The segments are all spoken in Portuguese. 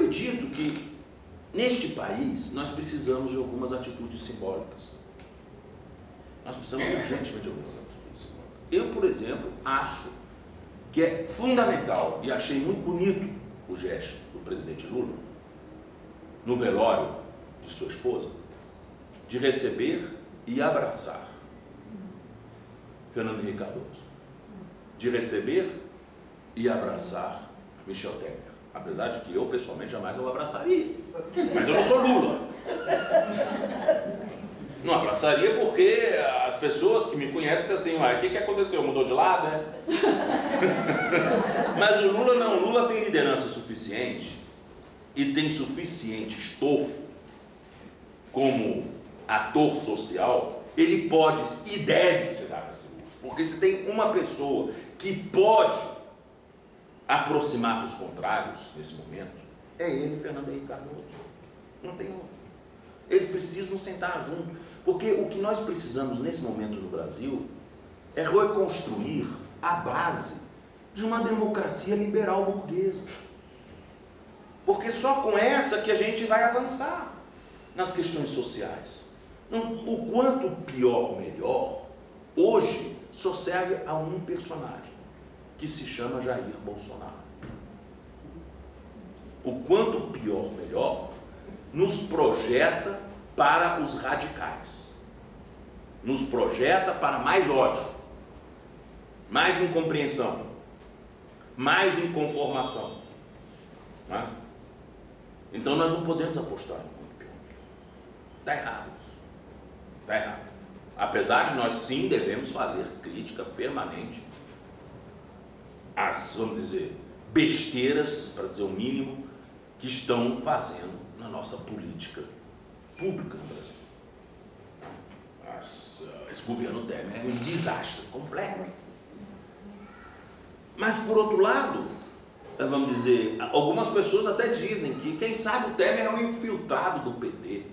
acredito que, neste país, nós precisamos de algumas atitudes simbólicas. Nós precisamos urgentemente de algumas atitudes simbólicas. Eu, por exemplo, acho que é fundamental, e achei muito bonito o gesto do presidente Lula, no velório de sua esposa, de receber e abraçar Fernando Henrique Cardoso, de receber e abraçar Michel Temer. Apesar de que eu, pessoalmente, jamais eu abraçaria. Mas eu não sou Lula. Não abraçaria porque as pessoas que me conhecem dizem assim, o que aconteceu? Mudou de lado, né? Mas o Lula não. O Lula tem liderança suficiente e tem suficiente estofo como ator social. Ele pode e deve se dar esse luxo. Porque se tem uma pessoa que pode aproximar dos contrários nesse momento, é ele, Fernando Henrique Cardoso. Não tem outro. Eles precisam sentar junto. Porque o que nós precisamos nesse momento no Brasil é reconstruir a base de uma democracia liberal burguesa. Porque só com essa que a gente vai avançar nas questões sociais. O quanto pior, melhor, hoje só serve a um personagem, que se chama Jair Bolsonaro. O quanto pior, melhor, nos projeta para os radicais, nos projeta para mais ódio, mais incompreensão, mais inconformação, né? Então nós não podemos apostar no quanto pior. Está errado isso. Está errado. Apesar de nós sim devemos fazer crítica permanente às, vamos dizer, besteiras, para dizer o mínimo, que estão fazendo na nossa política pública no Brasil. Esse governo Temer é um desastre completo. Mas, por outro lado, vamos dizer, algumas pessoas até dizem que, quem sabe, o Temer é um infiltrado do PT.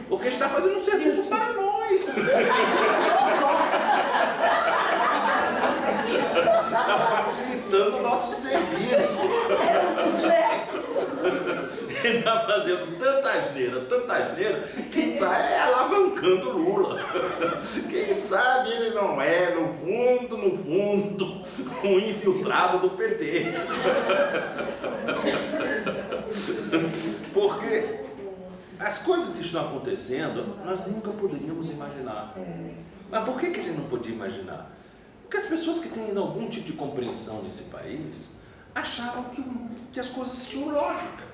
Porque está fazendo um serviço para nós. Está facilitando o nosso serviço. Ele está fazendo tanta asneira, que está alavancando Lula. Quem sabe ele não é, no fundo, um infiltrado do PT. Porque as coisas que estão acontecendo, nós nunca poderíamos imaginar. Mas por que a gente não podia imaginar? Porque as pessoas que têm algum tipo de compreensão nesse país achavam que as coisas tinham lógica.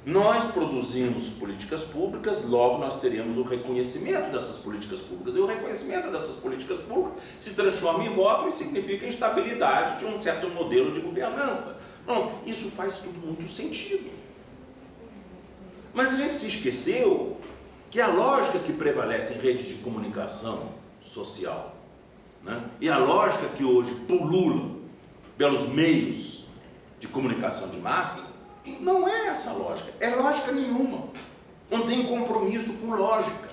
Nós produzimos políticas públicas, logo nós teríamos o reconhecimento dessas políticas públicas. E o reconhecimento dessas políticas públicas se transforma em voto e significa instabilidade de um certo modelo de governança. Não, isso faz tudo muito sentido. Mas a gente se esqueceu que a lógica que prevalece em redes de comunicação social, né, e a lógica que hoje pulula pelos meios de comunicação de massa, não é essa lógica, é lógica nenhuma. Não tem compromisso com lógica,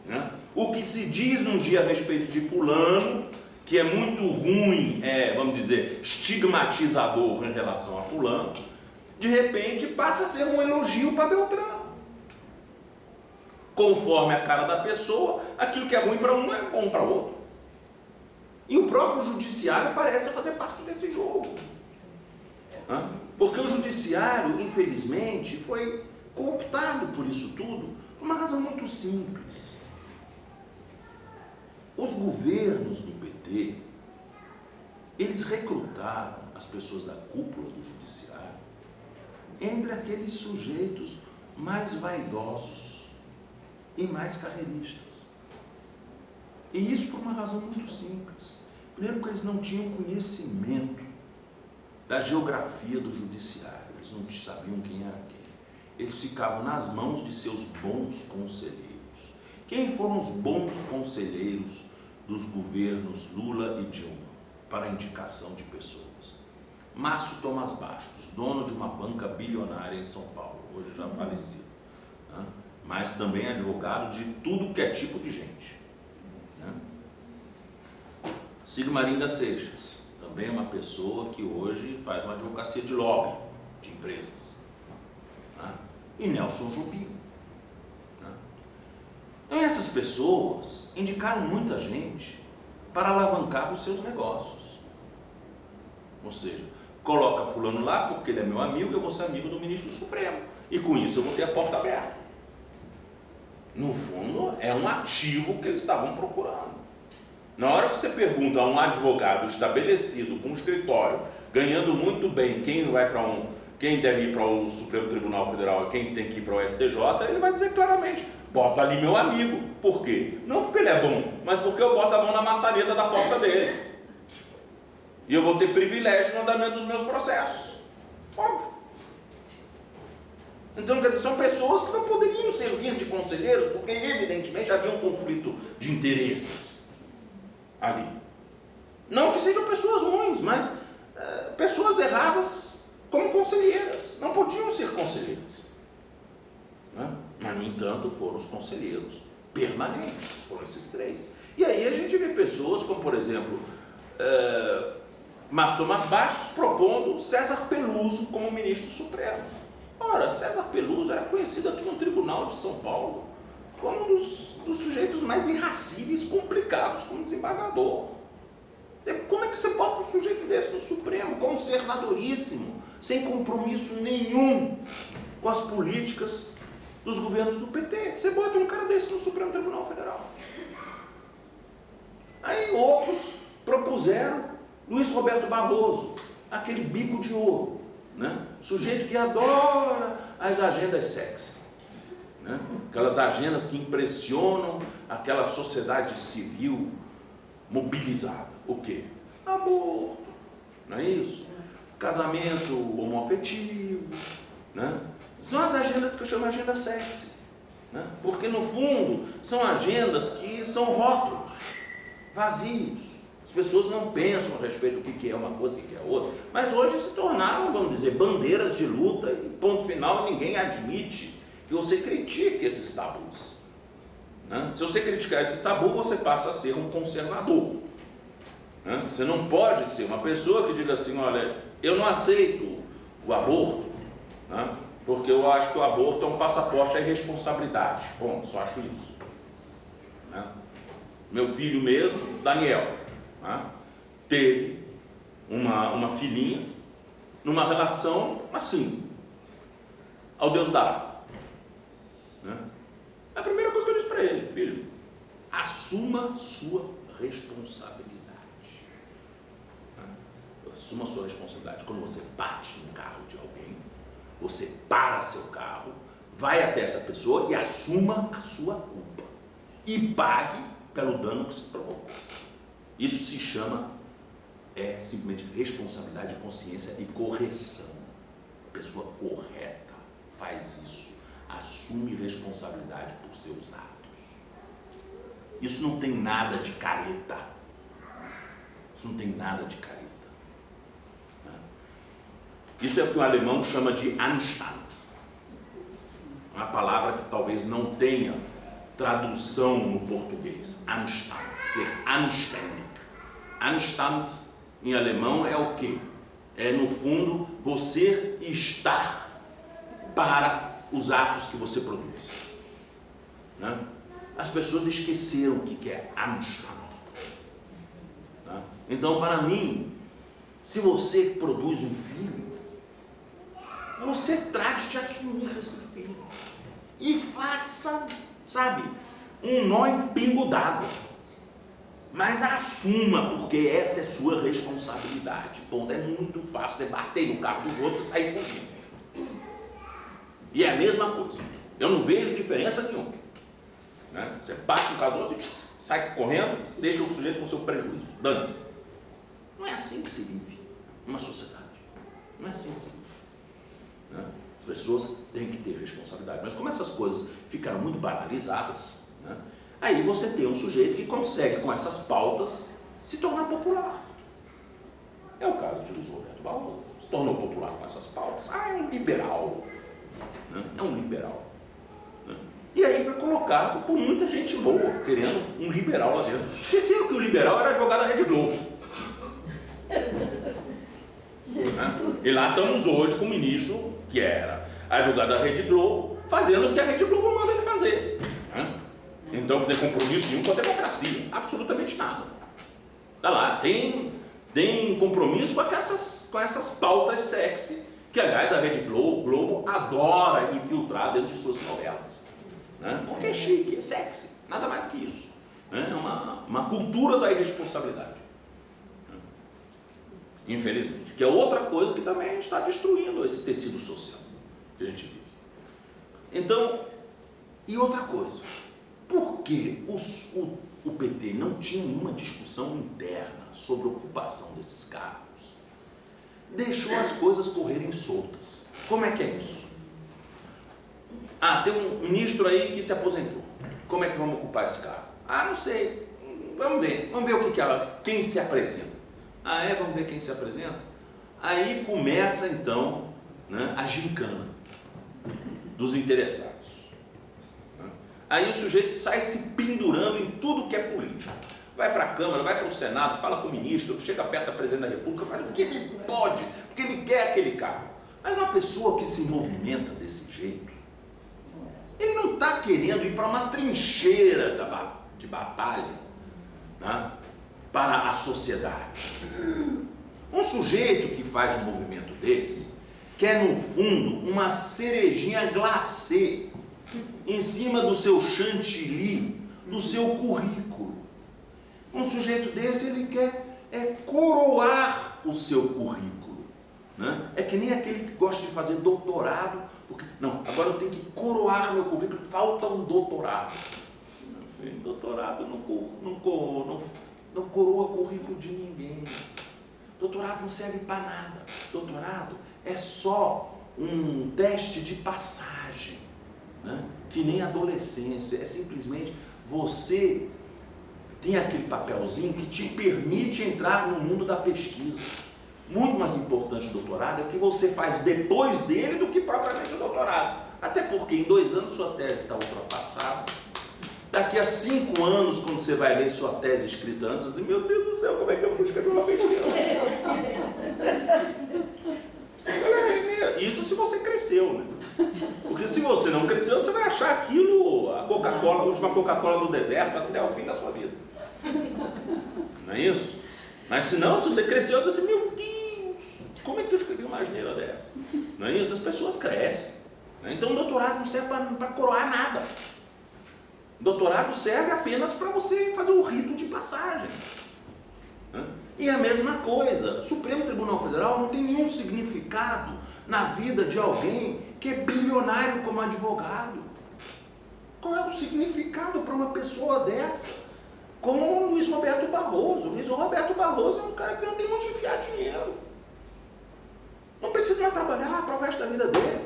né? O que se diz num dia a respeito de fulano, que é muito ruim, vamos dizer, estigmatizador em relação a fulano, de repente passa a ser um elogio para Beltrano. Conforme a cara da pessoa, aquilo que é ruim para um é bom para outro. E o próprio judiciário parece fazer parte desse jogo. Porque o judiciário, infelizmente, foi cooptado por isso tudo, por uma razão muito simples. Os governos do PT, eles recrutaram as pessoas da cúpula do judiciário entre aqueles sujeitos mais vaidosos e mais carreiristas. E isso por uma razão muito simples. Primeiro, porque eles não tinham conhecimento da geografia do judiciário, eles não sabiam quem era quem. Eles ficavam nas mãos de seus bons conselheiros. Quem foram os bons conselheiros dos governos Lula e Dilma para a indicação de pessoas? Márcio Tomás Bastos, dono de uma banca bilionária em São Paulo, hoje já falecido, né? Mas também advogado de tudo que é tipo de gente, né? Sigmarinda Seixas, também também é uma pessoa que hoje faz uma advocacia de lobby de empresas. Né? E Nelson Jobim. Né? Então essas pessoas indicaram muita gente para alavancar os seus negócios. Ou seja, coloca fulano lá porque ele é meu amigo, eu vou ser amigo do ministro Supremo. E com isso eu vou ter a porta aberta. No fundo, é um ativo que eles estavam procurando. Na hora que você pergunta a um advogado estabelecido, com um escritório, ganhando muito bem, quem deve ir para o Supremo Tribunal Federal e quem tem que ir para o STJ, ele vai dizer claramente, bota ali meu amigo. Por quê? Não porque ele é bom, mas porque eu boto a mão na maçaneta da porta dele. E eu vou ter privilégio no andamento dos meus processos. Óbvio. Então, quer dizer, são pessoas que não poderiam servir de conselheiros, porque evidentemente havia um conflito de interesses ali. Não que sejam pessoas ruins, mas pessoas erradas como conselheiras. Não podiam ser conselheiras. Né? Mas, no entanto, foram os conselheiros permanentes, foram esses três. E aí a gente vê pessoas como, por exemplo, Márcio Tomás Bastos propondo César Peluso como ministro supremo. Ora, César Peluso era conhecido aqui no Tribunal de São Paulo como um dos sujeitos mais irracíveis, complicados como desembargador. Como é que você bota um sujeito desse no Supremo, conservadoríssimo, sem compromisso nenhum com as políticas dos governos do PT? Você bota um cara desse no Supremo Tribunal Federal. Aí outros propuseram Luiz Roberto Barroso, aquele bico de ouro, né? Sujeito que adora as agendas sexy, né? Aquelas agendas que impressionam aquela sociedade civil mobilizada. O quê? Aborto, não é isso? Casamento homoafetivo, né? São as agendas que eu chamo de agenda sexy, né? Porque no fundo são agendas que são rótulos vazios. As pessoas não pensam a respeito do que é uma coisa e o que é outra, mas hoje se tornaram, vamos dizer, bandeiras de luta e ponto final, ninguém admite que você critique esses tabus. Né? Se você criticar esse tabu, você passa a ser um conservador. Né? Você não pode ser uma pessoa que diga assim, olha, eu não aceito o aborto, né? Porque eu acho que o aborto é um passaporte à irresponsabilidade. Bom, só acho isso. Né? Meu filho mesmo, Daniel, teve uma filhinha numa relação assim, ao Deus dará. Né? A primeira coisa que eu disse para ele, filho, assuma sua responsabilidade. Né? Assuma sua responsabilidade. Quando você bate no carro de alguém, você para seu carro, vai até essa pessoa e assuma a sua culpa. E pague pelo dano que se provocou. Isso se chama, simplesmente responsabilidade, consciência e correção. A pessoa correta faz isso, assume responsabilidade por seus atos. Isso não tem nada de careta. Isso não tem nada de careta. Isso é o que o alemão chama de Anstand. Uma palavra que talvez não tenha tradução no português. Anstand, ser anständig. Anstand em alemão é o quê? É no fundo você estar para os atos que você produz. Né? As pessoas esqueceram o que é Anstand. Né? Então, para mim, se você produz um filho, você trate de assumir esse filho e faça, sabe, um nó em pingo d'água. Mas assuma, porque essa é sua responsabilidade. Ponto. É muito fácil você bater no carro dos outros e sair fugindo. E é a mesma coisa. Eu não vejo diferença nenhuma. Né? Você bate no carro dos outros e sai correndo, deixa o sujeito com o seu prejuízo. Dane-se. Não é assim que se vive numa sociedade. Não é assim que se vive. Né? As pessoas têm que ter responsabilidade. Mas como essas coisas ficaram muito banalizadas, né? Aí você tem um sujeito que consegue, com essas pautas, se tornar popular. É o caso de Luiz Roberto Barroso. Se tornou popular com essas pautas. É um liberal. Né? É um liberal. Né? E aí foi colocado por muita gente boa, querendo um liberal lá dentro. Esqueceram que o liberal era advogado da Rede Globo. Né? E lá estamos hoje com o ministro, que era advogado da Rede Globo, fazendo o que a Rede Globo manda ele fazer. Né? Então, não tem compromisso nenhum com a democracia, absolutamente nada. Tá lá, tem compromisso com essas pautas sexy, que aliás a Rede Globo adora infiltrar dentro de suas novelas. Né? Porque é chique, é sexy, nada mais do que isso. Né? É uma cultura da irresponsabilidade. Infelizmente. Que é outra coisa que também está destruindo esse tecido social que a gente vive. Então, e outra coisa, por que o PT não tinha nenhuma discussão interna sobre a ocupação desses cargos? Deixou as coisas correrem soltas. Como é que é isso? Tem um ministro aí que se aposentou. Como é que vamos ocupar esse cargo? Não sei. Vamos ver o que quem se apresenta. Vamos ver quem se apresenta? Aí começa então, né, a gincana dos interessados. Aí o sujeito sai se pendurando em tudo que é político. Vai para a Câmara, vai para o Senado, fala com o ministro, chega perto da Presidente da República, faz o que ele pode, porque ele quer aquele cargo. Mas uma pessoa que se movimenta desse jeito, ele não está querendo ir para uma trincheira de batalha, né, para a sociedade. Um sujeito que faz um movimento desse quer, no fundo, uma cerejinha glacê em cima do seu chantilly, do seu currículo. Um sujeito desse, ele quer coroar o seu currículo. Né? É que nem aquele que gosta de fazer doutorado, porque, não, agora eu tenho que coroar meu currículo, falta um doutorado. Meu filho, doutorado não coroa o currículo de ninguém. Doutorado não serve para nada. Doutorado é só um teste de passagem. Né? Que nem adolescência, é simplesmente você tem aquele papelzinho que te permite entrar no mundo da pesquisa. Muito mais importante o doutorado é o que você faz depois dele do que propriamente o doutorado. Até porque em 2 anos sua tese está ultrapassada. Daqui a 5 anos, quando você vai ler sua tese escrita antes, você diz, meu Deus do céu, como é que eu vou escrever uma pesquisa? Isso se você cresceu, né? Porque se você não cresceu, você vai achar aquilo, a Coca-Cola, a última Coca-Cola do deserto, até o fim da sua vida. Não é isso? Mas se não, se você cresceu, você diz assim, meu Deus, como é que eu escrevi uma asneira dessa? Não é isso? As pessoas crescem. Então o doutorado não serve para coroar nada. O doutorado serve apenas para você fazer o rito de passagem. E a mesma coisa, o Supremo Tribunal Federal não tem nenhum significado na vida de alguém que é bilionário como advogado. Qual é o significado para uma pessoa dessa? Como o Luiz Roberto Barroso. O Luiz Roberto Barroso é um cara que não tem onde enfiar dinheiro. Não precisa mais trabalhar para o resto da vida dele.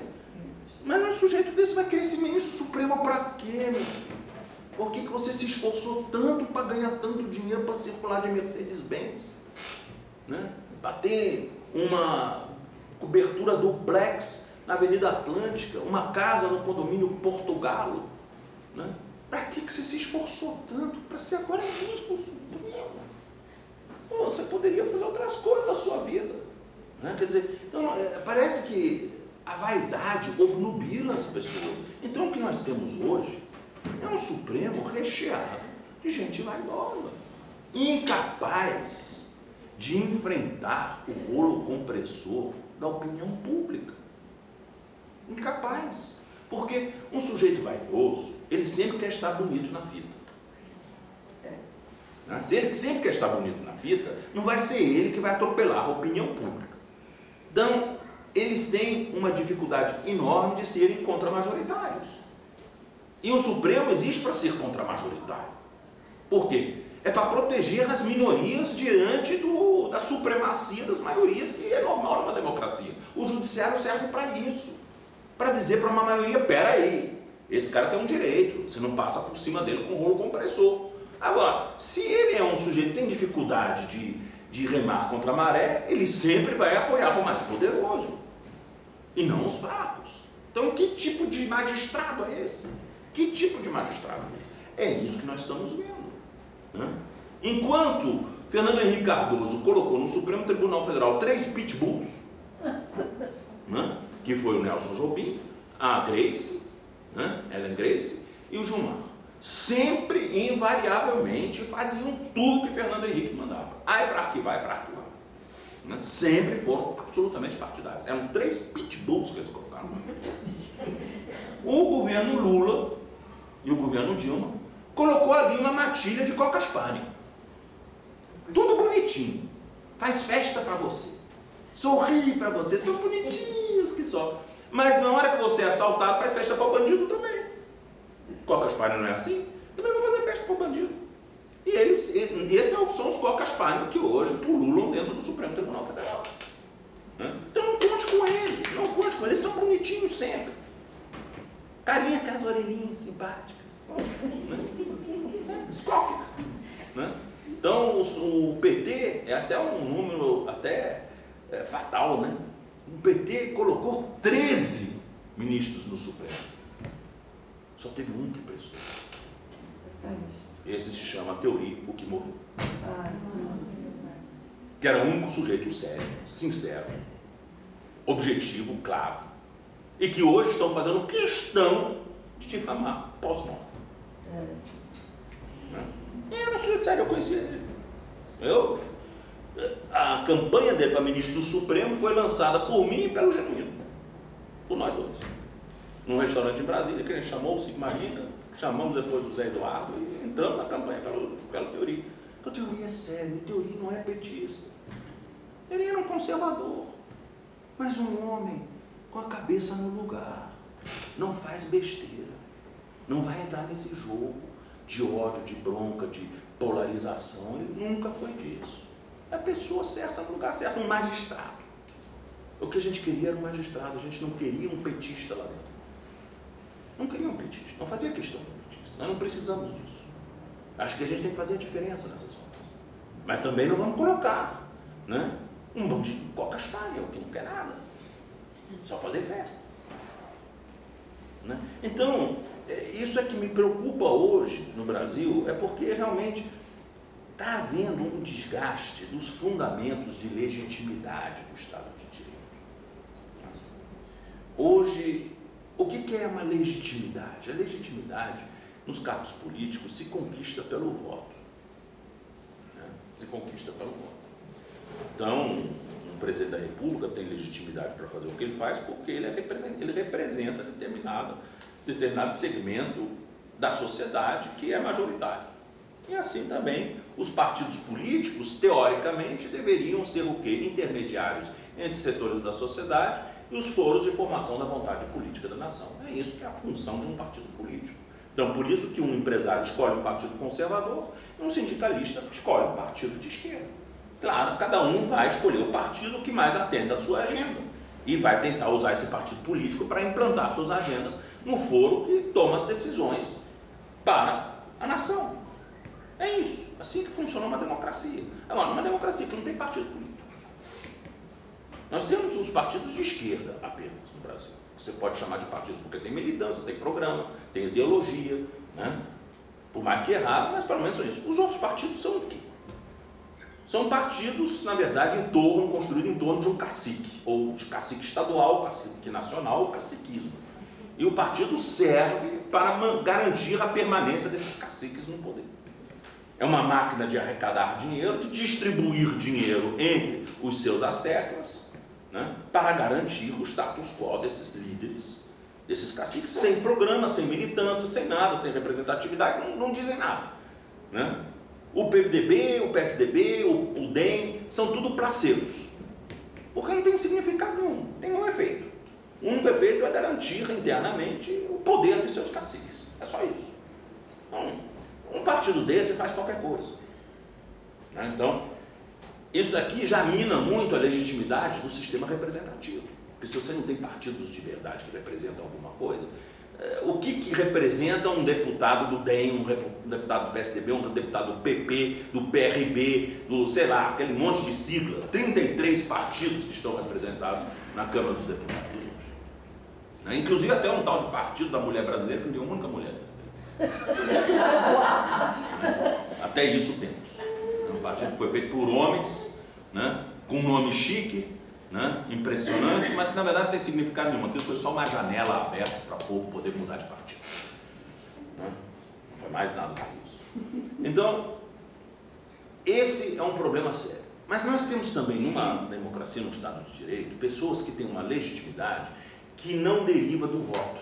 Mas um sujeito desse vai querer ser ministro supremo para quê, meu filho? Por que você se esforçou tanto para ganhar tanto dinheiro para circular de Mercedes-Benz? Né? Para ter uma cobertura duplex na Avenida Atlântica, uma casa no condomínio Portogalo. Né? Para que você se esforçou tanto para ser agora ministro supremo? Você poderia fazer outras coisas da sua vida. Né? Quer dizer, então, parece que a vaidade obnubila as pessoas. Então o que nós temos hoje é um Supremo recheado de gente vaidosa, incapaz de enfrentar o rolo compressor da opinião pública. Incapaz. Porque um sujeito vaidoso, ele sempre quer estar bonito na fita. Se ele sempre quer estar bonito na fita, não vai ser ele que vai atropelar a opinião pública. Então, eles têm uma dificuldade enorme de serem contramajoritários. E o Supremo existe para ser contramajoritário. Por quê? É para proteger as minorias diante da supremacia das maiorias, que é normal numa democracia. O judiciário serve para isso. Para dizer para uma maioria, peraí, esse cara tem um direito, você não passa por cima dele com rolo compressor. Agora, se ele é um sujeito que tem dificuldade de remar contra a maré, ele sempre vai apoiar o mais poderoso, e não os fracos. Então, que tipo de magistrado é esse? Que tipo de magistrado é esse? É isso que nós estamos vendo. Né? Enquanto Fernando Henrique Cardoso colocou no Supremo Tribunal Federal 3 pitbulls, que foi o Nelson Jobim, a Grace, né? Ellen Grace e o Gilmar. Sempre, invariavelmente, faziam tudo que Fernando Henrique mandava. É para arquivar, é para arquivar. Né? Sempre foram absolutamente partidários. Eram 3 pitbulls que eles colocaram. O governo Lula e o governo Dilma colocou ali uma matilha de coca-spani. Tudo bonitinho. Faz festa para você. Sorri para você. São bonitinhos que só. Mas na hora que você é assaltado, faz festa para o bandido também. Coca-spani não é assim? Também vou fazer festa para o bandido. E esses são os coca-spani que hoje pululam dentro do Supremo Tribunal Federal. Né? Então não conte com eles. Não conte com eles. Eles são bonitinhos sempre. Carinha, aquelas orelhinhas simpáticas. Squawk. Né? Então o PT é até um número fatal, né? O PT colocou 13 ministros no Supremo. Só teve um que prestou. Esse se chama Teori, o que morreu. Que era o único sujeito sério, sincero, objetivo, claro. E que hoje estão fazendo questão de difamar pós-morte. Era um sujeito sério, eu conhecia ele. A campanha dele para ministro do Supremo foi lançada por mim e pelo Genuíno. Por nós dois. Num restaurante em Brasília, que a gente chamou o Sigmaringa, chamamos depois o Zé Eduardo e entramos na campanha pela Teori. Porque a Teori é séria, a Teori não é petista. Ele era um conservador, mas um homem com a cabeça no lugar. Não faz besteira. Não vai entrar nesse jogo de ódio, de bronca, de polarização. Ele nunca foi disso. É a pessoa certa no lugar certo, um magistrado. O que a gente queria era um magistrado, a gente não queria um petista lá dentro. Não queria um petista, não fazia questão de um petista. Nós não precisamos disso. Acho que a gente tem que fazer a diferença nessas horas. Mas também não vamos colocar, né, um bando de coca-spani, que não quer nada. Só fazer festa. Né? Então, isso é que me preocupa hoje no Brasil, é porque realmente está havendo um desgaste dos fundamentos de legitimidade do Estado de Direito. Hoje, o que é uma legitimidade? A legitimidade, nos cargos políticos, se conquista pelo voto. Né? Se conquista pelo voto. Então, um presidente da República tem legitimidade para fazer o que ele faz porque ele representa determinado segmento da sociedade que é majoritário. E assim também, os partidos políticos, teoricamente, deveriam ser o quê? Intermediários entre setores da sociedade e os foros de formação da vontade política da nação. É isso que é a função de um partido político. Então, por isso que um empresário escolhe um partido conservador e um sindicalista escolhe um partido de esquerda. Claro, cada um vai escolher o partido que mais atende à sua agenda e vai tentar usar esse partido político para implantar suas agendas no foro que toma as decisões para a nação. É isso, assim que funciona uma democracia. Agora, numa democracia que não tem partido político. Nós temos os partidos de esquerda apenas no Brasil. Você pode chamar de partidos porque tem militância, tem programa, tem ideologia, né? Por mais que errado, mas pelo menos são isso. Os outros partidos são o quê? São partidos, na verdade, construídos em torno de um cacique, ou de cacique estadual, cacique nacional, ou caciquismo. E o partido serve para garantir a permanência desses caciques no poder. É uma máquina de arrecadar dinheiro, de distribuir dinheiro entre os seus asseclas, né, para garantir o status quo desses líderes, desses caciques, sem programa, sem militância, sem nada, sem representatividade, não dizem nada. Né? O PMDB, o PSDB, o DEM, são tudo placebos. Porque não tem significado nenhum, tem nenhum efeito. O único efeito é garantir internamente o poder de seus caciques. É só isso. Então, um partido desse faz qualquer coisa. Né? Então, isso aqui já mina muito a legitimidade do sistema representativo. Porque se você não tem partidos de verdade que representam alguma coisa, o que representa um deputado do DEM, um deputado do PSDB, um deputado do PP, do PRB, do, sei lá, aquele monte de sigla, 33 partidos que estão representados na Câmara dos Deputados hoje. Né? Inclusive até um tal de Partido da Mulher Brasileira, que não tem uma única mulher. Até isso temos. É um partido que foi feito por homens, né, com um nome chique, né, impressionante, mas que na verdade não tem significado nenhum. Aquilo foi só uma janela aberta para o povo poder mudar de partido. Né? Não foi mais nada do que isso. Então, esse é um problema sério. Mas nós temos também, numa democracia, num Estado de Direito, pessoas que têm uma legitimidade que não deriva do voto.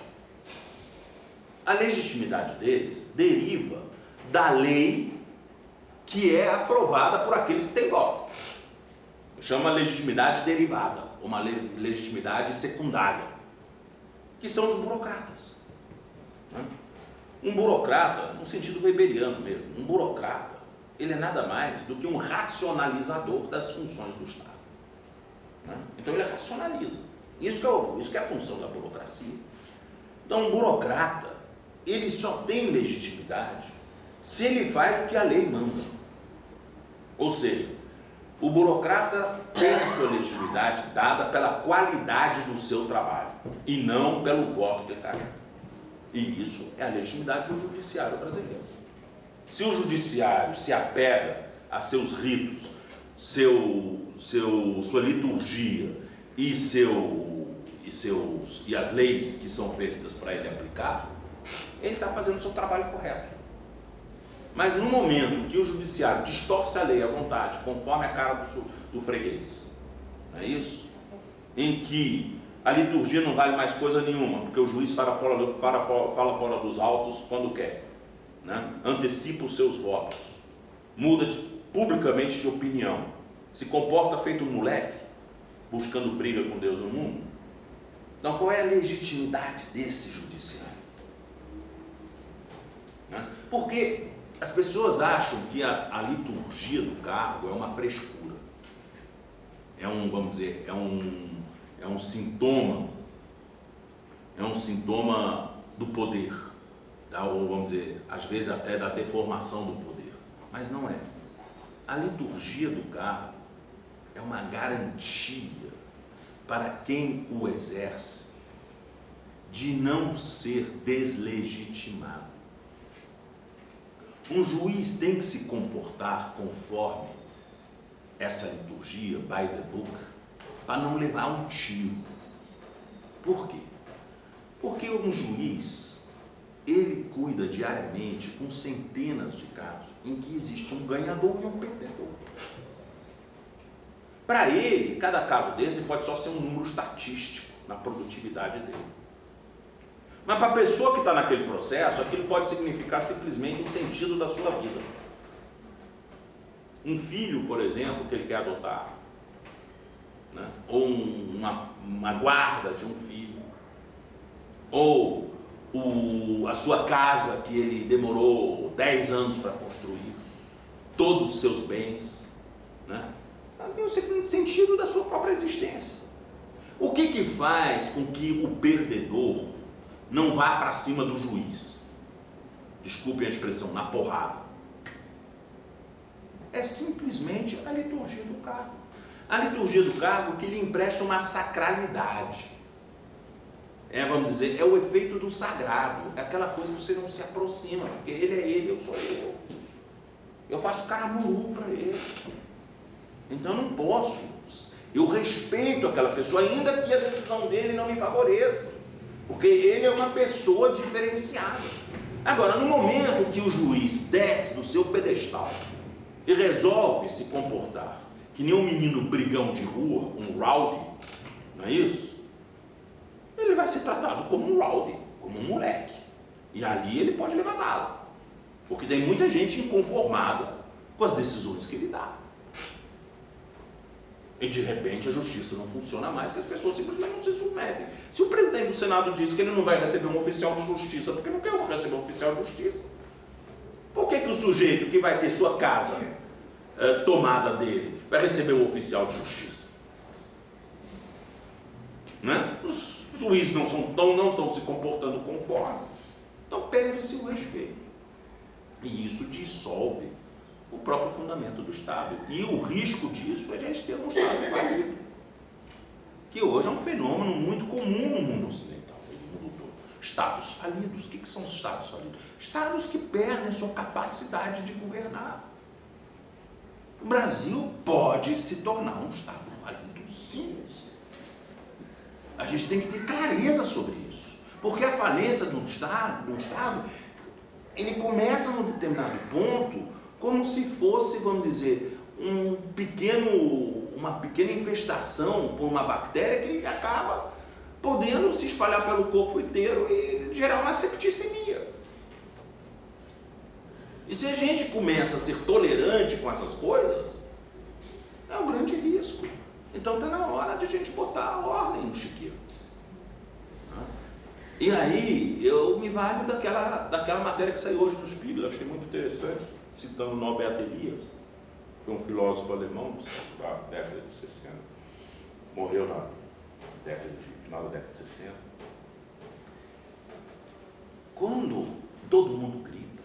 A legitimidade deles deriva da lei que é aprovada por aqueles que têm voto. Chama legitimidade derivada, uma legitimidade secundária, que são os burocratas. Né? Um burocrata, no sentido weberiano mesmo, um burocrata, ele é nada mais do que um racionalizador das funções do Estado. Né? Então ele racionaliza. Isso que é a função da burocracia. Então um burocrata, ele só tem legitimidade se ele faz o que a lei manda. Ou seja, o burocrata tem a sua legitimidade dada pela qualidade do seu trabalho e não pelo voto que ele carrega. E isso é a legitimidade do judiciário brasileiro. Se o judiciário se apega a seus ritos, sua liturgia e as leis que são feitas para ele aplicar, ele está fazendo o seu trabalho correto. Mas no momento que o judiciário distorce a lei à vontade, conforme a cara do freguês, não é isso? Em que a liturgia não vale mais coisa nenhuma, porque o juiz fala fora dos autos quando quer, né? Antecipa os seus votos, muda publicamente de opinião, se comporta feito um moleque, buscando briga com Deus no mundo. Então qual é a legitimidade desse judiciário? Né? Porque as pessoas acham que a liturgia do cargo é uma frescura, vamos dizer, é um sintoma do poder, tá? Ou vamos dizer, às vezes até da deformação do poder, mas não é. A liturgia do cargo é uma garantia para quem o exerce de não ser deslegitimado. Um juiz tem que se comportar conforme essa liturgia, by the book, para não levar um tiro. Por quê? Porque um juiz, ele cuida diariamente com centenas de casos em que existe um ganhador e um perdedor. Para ele, cada caso desse pode só ser um número estatístico na produtividade dele. Mas para a pessoa que está naquele processo, aquilo pode significar simplesmente o sentido da sua vida. Um filho, por exemplo, que ele quer adotar, né? Ou uma guarda de um filho, ou a sua casa que ele demorou 10 anos para construir, todos os seus bens, né? Tem o sentido da sua própria existência. O que faz com que o perdedor não vá para cima do juiz? Desculpem a expressão, na porrada. É simplesmente a liturgia do cargo. A liturgia do cargo que lhe empresta uma sacralidade. Vamos dizer, é o efeito do sagrado. É aquela coisa que você não se aproxima, porque ele é ele, eu sou eu. Eu faço caramuru para ele. Então eu não posso. Eu respeito aquela pessoa, ainda que a decisão dele não me favoreça. Porque ele é uma pessoa diferenciada. Agora, no momento que o juiz desce do seu pedestal e resolve se comportar que nem um menino brigão de rua, um rowdy, não é isso? Ele vai ser tratado como um rowdy, como um moleque. E ali ele pode levar bala. Porque tem muita gente inconformada com as decisões que ele dá. E de repente a justiça não funciona mais, que as pessoas simplesmente não se submetem. Se o presidente do Senado diz que ele não vai receber um oficial de justiça, porque não quer receber um oficial de justiça, por que o sujeito que vai ter sua casa tomada dele vai receber um oficial de justiça? Né? Os juízes não estão se comportando conforme, então perde-se o respeito. E isso dissolve o próprio fundamento do Estado. E o risco disso é a gente ter um Estado falido, que hoje é um fenômeno muito comum no mundo ocidental, no mundo todo. Estados falidos. O que são os Estados falidos? Estados que perdem sua capacidade de governar. O Brasil pode se tornar um Estado falido, sim. A gente tem que ter clareza sobre isso. Porque a falência de um Estado, ele começa num determinado ponto como se fosse, vamos dizer, uma pequena infestação por uma bactéria que acaba podendo se espalhar pelo corpo inteiro e gerar uma septicemia. E se a gente começa a ser tolerante com essas coisas, é um grande risco. Então está na hora de a gente botar a ordem no chiqueiro. E aí eu me valho daquela matéria que saiu hoje no Spiegel, eu achei muito interessante, citando Norbert Elias, que foi um filósofo alemão da década de 60, morreu na final da década de 60. Quando todo mundo grita,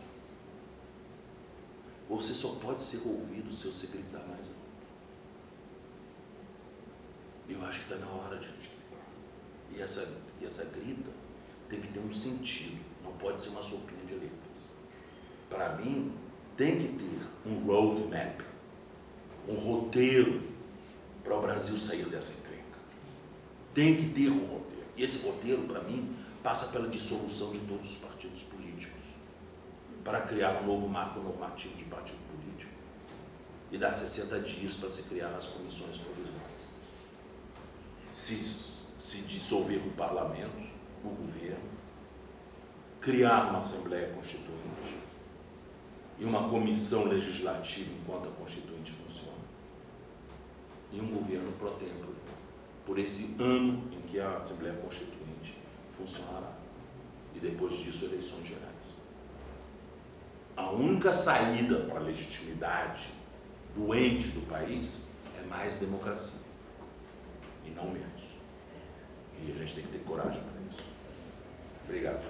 você só pode ser ouvido se você gritar mais alto. Eu acho que está na hora de a gente gritar. E essa grita tem que ter um sentido, não pode ser uma sopinha de letras. Para mim, tem que ter um roadmap, um roteiro para o Brasil sair dessa encrenca. Tem que ter um roteiro. E esse roteiro, para mim, passa pela dissolução de todos os partidos políticos, para criar um novo marco normativo de partido político e dar 60 dias para se criar as comissões provisórias. Se dissolver o parlamento, o governo, criar uma Assembleia Constituinte e uma comissão legislativa enquanto a Constituinte funciona, e um governo pro tempore por esse ano em que a Assembleia Constituinte funcionará, e depois disso eleições gerais. A única saída para a legitimidade doente do país é mais democracia, e não menos. E a gente tem que ter coragem para isso. Obrigado.